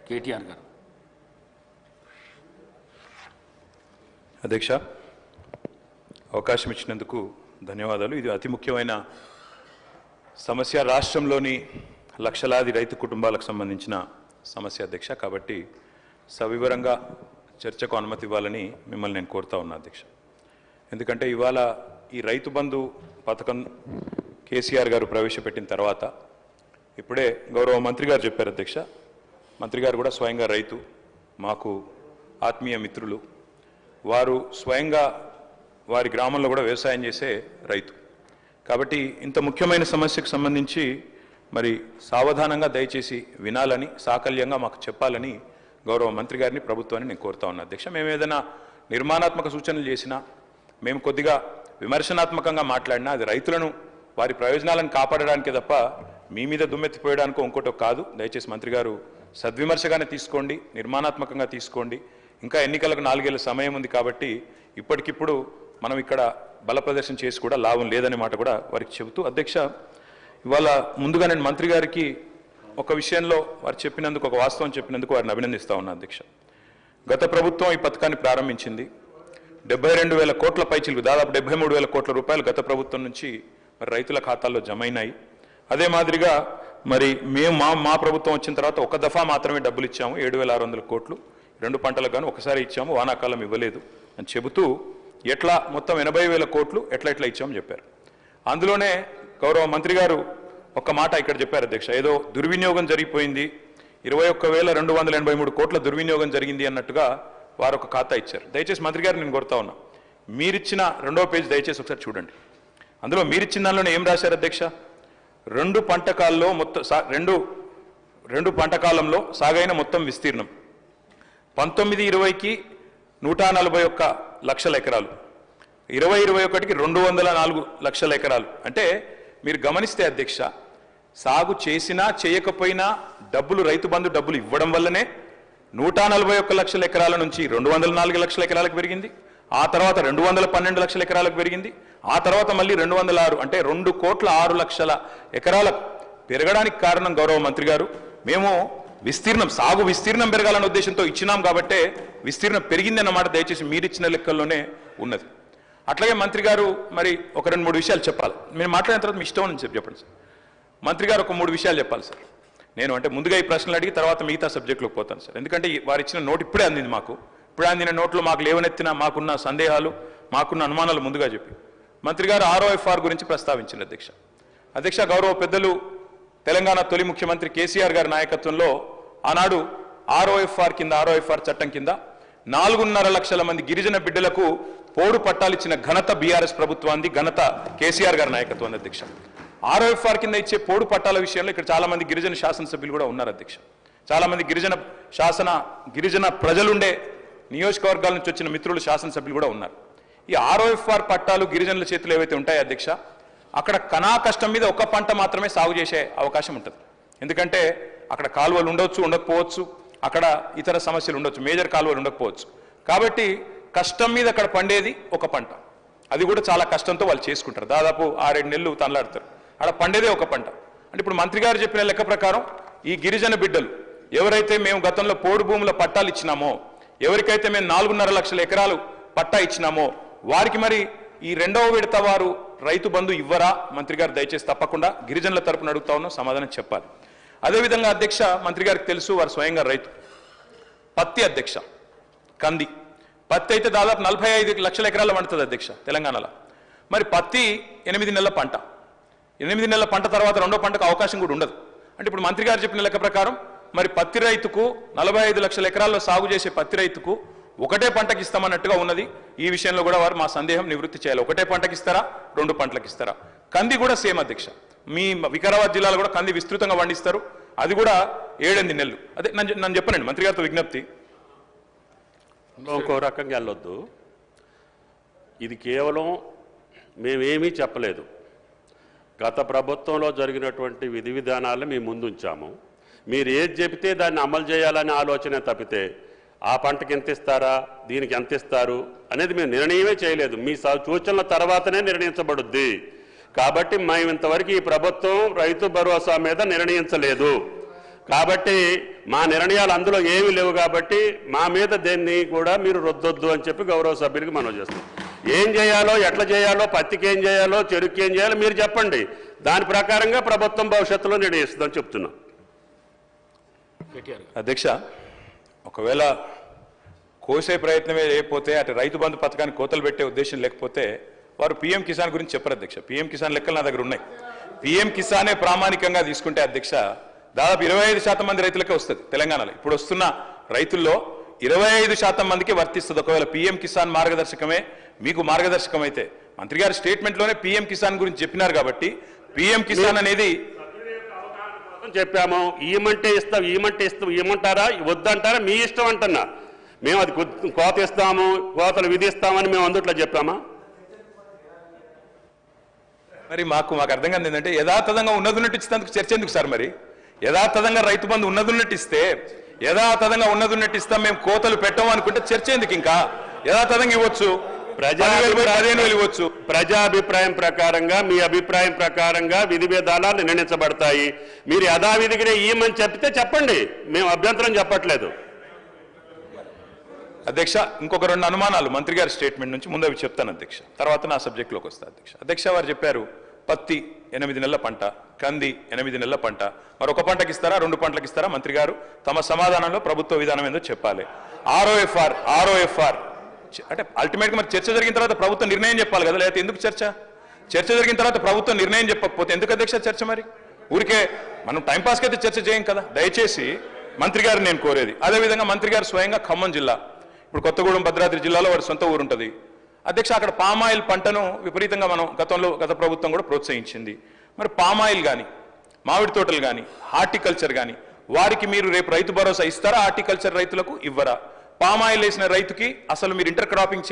కేటీఆర్ గారు. అధ్యక్ష, అవకాశం ఇచ్చినందుకు ధన్యవాదాలు. ఇది అతి ముఖ్యమైన సమస్య, రాష్ట్రంలోని లక్షలాది రైతు కుటుంబాలకు సంబంధించిన సమస్య అధ్యక్ష. కాబట్టి సవివరంగా చర్చకు అనుమతి ఇవ్వాలని మిమ్మల్ని నేను కోరుతా ఉన్నా అధ్యక్ష. ఎందుకంటే ఇవాళ ఈ రైతు బంధు పథకం కేసీఆర్ గారు ప్రవేశపెట్టిన తర్వాత ఇప్పుడే గౌరవ మంత్రి గారు చెప్పారు అధ్యక్ష. మంత్రి గారు కూడా స్వయంగా రైతు, మాకు ఆత్మీయ మిత్రులు. వారు స్వయంగా వారి గ్రామంలో కూడా వ్యవసాయం చేసే రైతు. కాబట్టి ఇంత ముఖ్యమైన సమస్యకు సంబంధించి మరి సావధానంగా దయచేసి వినాలని, సాకల్యంగా మాకు చెప్పాలని గౌరవ మంత్రి గారిని, ప్రభుత్వాన్ని నేను కోరుతా ఉన్నా అధ్యక్ష. మేము ఏదైనా నిర్మాణాత్మక సూచనలు చేసినా, మేము కొద్దిగా విమర్శనాత్మకంగా మాట్లాడినా అది రైతులను వారి ప్రయోజనాలను కాపాడడానికే తప్ప మీ మీద దుమ్మెత్తిపోయడానికో ఇంకోటో కాదు. దయచేసి మంత్రి గారు సద్విమర్శగానే తీసుకోండి, నిర్మాణాత్మకంగా తీసుకోండి. ఇంకా ఎన్నికలకు 4 ఏళ్ల సమయం ఉంది కాబట్టి ఇప్పటికిప్పుడు మనం ఇక్కడ బల ప్రదర్శన చేసి కూడా లాభం లేదనే మాట కూడా వారికి చెబుతూ అధ్యక్ష, ఇవాళ ముందుగా నేను మంత్రి గారికి ఒక విషయంలో వారు చెప్పినందుకు, ఒక వాస్తవం చెప్పినందుకు వారిని అభినందిస్తా ఉన్నా అధ్యక్ష. గత ప్రభుత్వం ఈ పథకాన్ని ప్రారంభించింది. 72,000 కోట్ల పైచిలకు, దాదాపు 73,000 కోట్ల రూపాయలు గత ప్రభుత్వం నుంచి మరి రైతుల ఖాతాల్లో జమ అయినాయి. అదే మాదిరిగా మరి మేము మా ప్రభుత్వం వచ్చిన తర్వాత ఒక దఫా మాత్రమే డబ్బులు ఇచ్చాము, 7,600 కోట్లు 2 పంటలకు గాను ఒకసారి ఇచ్చాము, వానాకాలం ఇవ్వలేదు అని చెబుతూ ఎట్లా మొత్తం 80,000 కోట్లు ఎట్లా ఇచ్చామని చెప్పారు. అందులోనే గౌరవ మంత్రి గారు ఒక మాట ఇక్కడ చెప్పారు అధ్యక్ష, ఏదో దుర్వినియోగం జరిగిపోయింది, 21,283 కోట్ల దుర్వినియోగం జరిగింది అన్నట్టుగా వారు ఒక ఖాతా ఇచ్చారు. దయచేసి మంత్రి గారు నేను కోరుతా ఉన్నా, మీరిచ్చిన 2వ పేజీ దయచేసి ఒకసారి చూడండి. అందులో మీరిచ్చిన దానిలోనే ఏం రాశారు అధ్యక్ష? 2 పంటకాల్లో మొత్తం 2 పంటకాలంలో సాగైన మొత్తం విస్తీర్ణం 19-20కి 141 లక్షల ఎకరాలు, 20-21కి 204 లక్షల ఎకరాలు. అంటే మీరు గమనిస్తే అధ్యక్ష, సాగు చేసినా చేయకపోయినా డబ్బులు, రైతు బంధు డబ్బులు ఇవ్వడం వల్లనే 141 లక్షల ఎకరాల నుంచి 204 లక్షల ఎకరాలకు పెరిగింది. ఆ తర్వాత 212 లక్షల ఎకరాలకు పెరిగింది. ఆ తర్వాత మళ్ళీ 206, అంటే 2,06,00,000 ఎకరాలకు పెరగడానికి కారణం గౌరవ మంత్రి గారు, మేము సాగు విస్తీర్ణం పెరగాలన్న ఉద్దేశంతో ఇచ్చినాం కాబట్టే విస్తీర్ణం పెరిగిందన్నమాట దయచేసి మీరిచ్చిన లెక్కల్లోనే ఉన్నది. అట్లాగే మంత్రి గారు మరి ఒక 2-3 విషయాలు చెప్పాలి. మీరు మాట్లాడిన తర్వాత మీ ఇష్టం అని చెప్పండి సార్. మంత్రి గారు ఒక 3 విషయాలు చెప్పాలి సార్. నేను అంటే ముందుగా ఈ ప్రశ్నలు అడిగి తర్వాత మిగతా సబ్జెక్టులోకి పోతాను సార్. ఎందుకంటే వారు ఇచ్చిన నోట్ ఇప్పుడే అందింది మాకు. ఇప్పుడే అందిన నోట్లో మాకు లేవనెత్తిన, మాకున్న సందేహాలు, మాకున్న అనుమానాలు ముందుగా చెప్పి మంత్రి గారు ROFR గురించి ప్రస్తావించింది అధ్యక్ష. గౌరవ పెద్దలు తెలంగాణ తొలి ముఖ్యమంత్రి కేసీఆర్ గారి నాయకత్వంలో ఆనాడు ROFR చట్టం కింద 4.5 లక్షల మంది గిరిజన బిడ్డలకు పోడు పట్టాలిచ్చిన ఘనత బీఆర్ఎస్ ప్రభుత్వాన్ని, ఘనత కేసీఆర్ గారి నాయకత్వం అధ్యక్ష. ROFR కింద ఇచ్చే పోడు పట్టాల విషయంలో ఇక్కడ చాలా మంది గిరిజన శాసనసభ్యులు కూడా ఉన్నారు అధ్యక్ష. చాలా మంది గిరిజన ప్రజలుండే నియోజకవర్గాల నుంచి వచ్చిన మిత్రులు, శాసనసభ్యులు కూడా ఉన్నారు. ఈ ROFR పట్టాలు గిరిజనుల చేతులు ఏవైతే ఉంటాయో అధ్యక్ష, అక్కడ కనా కష్టం మీద ఒక పంట మాత్రమే సాగు చేసే అవకాశం ఉంటుంది. ఎందుకంటే అక్కడ కాలువలు ఉండొచ్చు, ఉండకపోవచ్చు, అక్కడ ఇతర సమస్యలు ఉండొచ్చు, మేజర్ కాలువలు ఉండకపోవచ్చు. కాబట్టి కష్టం మీద అక్కడ పండేది ఒక పంట, అది కూడా చాలా కష్టంతో వాళ్ళు చేసుకుంటారు. దాదాపు 6-7 నెలలు తనలాడతారు, అక్కడ పండేదే ఒక పంట. అంటే ఇప్పుడు మంత్రి గారు చెప్పిన లెక్క ప్రకారం ఈ గిరిజన బిడ్డలు ఎవరైతే మేము గతంలో పోడు భూముల పట్టాలు ఇచ్చినామో, ఎవరికైతే మేము 4.5 లక్షల ఎకరాలు పట్టా ఇచ్చినామో వారికి మరి ఈ 2వ విడత వారు రైతు బంధు ఇవ్వరా? మంత్రి గారు దయచేసి తప్పకుండా గిరిజనుల తరపున అడుగుతా ఉన్నాం, సమాధానం చెప్పాలి. అదేవిధంగా అధ్యక్ష, మంత్రి గారికి తెలుసు వారు స్వయంగా రైతు. పత్తి అధ్యక్ష, కంది పత్తి అయితే దాదాపు 45 లక్షల ఎకరాలు పండుతుంది అధ్యక్ష తెలంగాణలో. మరి పత్తి 8 నెలల పంట, 8 నెలల పంట తర్వాత 2వ పంటకు అవకాశం కూడా ఉండదు. అంటే ఇప్పుడు మంత్రి గారు చెప్పిన లెక్క ప్రకారం మరి పత్తి రైతుకు 45 లక్షల ఎకరాల్లో సాగు చేసే పత్తి రైతుకు ఒకటే పంటకి ఇస్తామన్నట్టుగా ఉన్నది. ఈ విషయంలో కూడా వారు మా సందేహం నివృత్తి చేయాలి. ఒకటే పంటకి ఇస్తారా, 2 పంటలకు ఇస్తారా? కంది కూడా సేమ్ అధ్యక్ష, మీ వికారాబాద్ జిల్లాలో కూడా కంది విస్తృతంగా పండిస్తారు, అది కూడా 7-8 నెలలు. అదే నన్ను చెప్పనండి మంత్రి గారితో విజ్ఞప్తి. ఇంకో రకంగా వెళ్ళొద్దు, ఇది కేవలం మేమేమీ చెప్పలేదు. గత ప్రభుత్వంలో జరిగినటువంటి విధి విధానాలను మేము ముందుంచాము. మీరు ఏది చెబితే దాన్ని అమలు చేయాలనే ఆలోచన తప్పితే ఆ పంటకి ఎంత ఇస్తారా, దీనికి ఎంత ఇస్తారు అనేది మేము నిర్ణయమే చేయలేదు. మీ సూచనల తర్వాతనే నిర్ణయించబడుద్ది. కాబట్టి మేము ఇంతవరకు ఈ ప్రభుత్వం రైతు భరోసా మీద నిర్ణయించలేదు. కాబట్టి మా నిర్ణయాలు అందులో ఏమీ లేవు కాబట్టి మా మీద దేన్ని కూడా మీరు రుద్దొద్దు అని చెప్పి గౌరవ సభ్యులకి మనం చేస్తాం. ఏం చేయాలో, ఎట్లా చేయాలో, పత్తికి ఏం చేయాలో, చెరుకు ఏం చేయాలో మీరు చెప్పండి. దాని ప్రకారంగా ప్రభుత్వం భవిష్యత్తులో నిర్ణయిస్తుందని చెప్తున్నాం. అధ్యక్ష, ఒకవేళ కోసే ప్రయత్నమే లేకపోతే అటు రైతు బంధు పథకాన్ని కోతలు పెట్టే ఉద్దేశం లేకపోతే వారు పీఎం కిసాన్ గురించి చెప్పరు అధ్యక్ష. పీఎం కిసాన్ లెక్కలు నా దగ్గర ఉన్నాయి. పీఎం కిసానే ప్రామాణికంగా తీసుకుంటే అధ్యక్ష దాదాపు 25% మంది రైతులకే వస్తుంది తెలంగాణలో. ఇప్పుడు వస్తున్న రైతుల్లో 25% మందికి వర్తిస్తుంది ఒకవేళ పీఎం కిసాన్ మార్గదర్శకమే మీకు మార్గదర్శకం అయితే. మంత్రి గారి స్టేట్మెంట్లోనే పీఎం కిసాన్ గురించి చెప్పినారు కాబట్టి పీఎం కిసాన్ అనేది చెప్పాము. ఇవ్వమంటే ఇస్తాం, ఇవ్వమంటారా వద్దంటారా మీ ఇష్టం అంటున్నా. మేము అది కోత ఇస్తాము, కోతలు విధిస్తామని మేము అందుట్లో చెప్పామా? మరి మాకు అర్థం కాదు ఏంటంటే యథాతథంగా ఉన్నదున్నట్టు ఇచ్చేందుకు చర్చ ఎందుకు సార్? మరి యథాతథంగా రైతు బంధు ఉన్నదున్నట్టు ఇస్తే యథాతథంగా ఉన్నదున్నట్టు ఇస్తాం, మేము కోతలు పెట్టాము అనుకుంటే చర్చ ఎందుకు? ఇంకా యథాతథంగా ఇవ్వచ్చు, 15,000 ఇవ్వచ్చు. ప్రజాభిప్రాయం ప్రకారంగా, మీ అభిప్రాయం ప్రకారంగా విధి విధానాలు నిర్ణయించబడతాయి. మీరు యథావిధిగానే ఇవ్వమని చెప్తే చెప్పండి, మేము అభ్యంతరం చెప్పట్లేదు. అధ్యక్ష, ఇంకొక 2 అనుమానాలు మంత్రి గారి స్టేట్మెంట్ నుంచి ముందు అవి చెప్తాను అధ్యక్ష, తర్వాత నా సబ్జెక్టులోకి వస్తా అధ్యక్ష. అధ్యక్ష, వారు చెప్పారు పత్తి 8 నెలల పంట, కంది 8 నెలల పంట, మరి ఒక పంటకి ఇస్తారా 2 పంటలకు ఇస్తారా? మంత్రి గారు తమ సమాధానంలో ప్రభుత్వ విధానం ఏందో చెప్పాలి. ఆర్ఓఎఫ్ఆర్ అంటే అల్టిమేట్గా మరి చర్చ జరిగిన తర్వాత ప్రభుత్వం నిర్ణయం చెప్పాలి కదా, లేకపోతే ఎందుకు చర్చ? చర్చ జరిగిన తర్వాత ప్రభుత్వం నిర్ణయం చెప్పకపోతే ఎందుకు అధ్యక్ష చర్చ? మరి ఊరికే మనం టైంపాస్కి అయితే చర్చ చేయం కదా. దయచేసి మంత్రి గారు నేను కోరేది, అదేవిధంగా మంత్రి గారు స్వయంగా ఖమ్మం జిల్లా, ఇప్పుడు కొత్తగూడెం భద్రాద్రి జిల్లాలో వారి సొంత ఊరు ఉంటుంది అధ్యక్ష. అక్కడ పామాయిల్ పంటను విపరీతంగా మనం గత ప్రభుత్వం కూడా ప్రోత్సహించింది. మరి పామాయిల్ కానీ, మామిడి తోటలు కానీ, హార్టికల్చర్ కానీ, వారికి మీరు రేపు రైతు భరోసా ఇస్తారా? హార్టికల్చర్ రైతులకు ఇవ్వరా? పామాయిల్ వేసిన రైతుకి అసలు మీరు ఇంటర్ క్రాపింగ్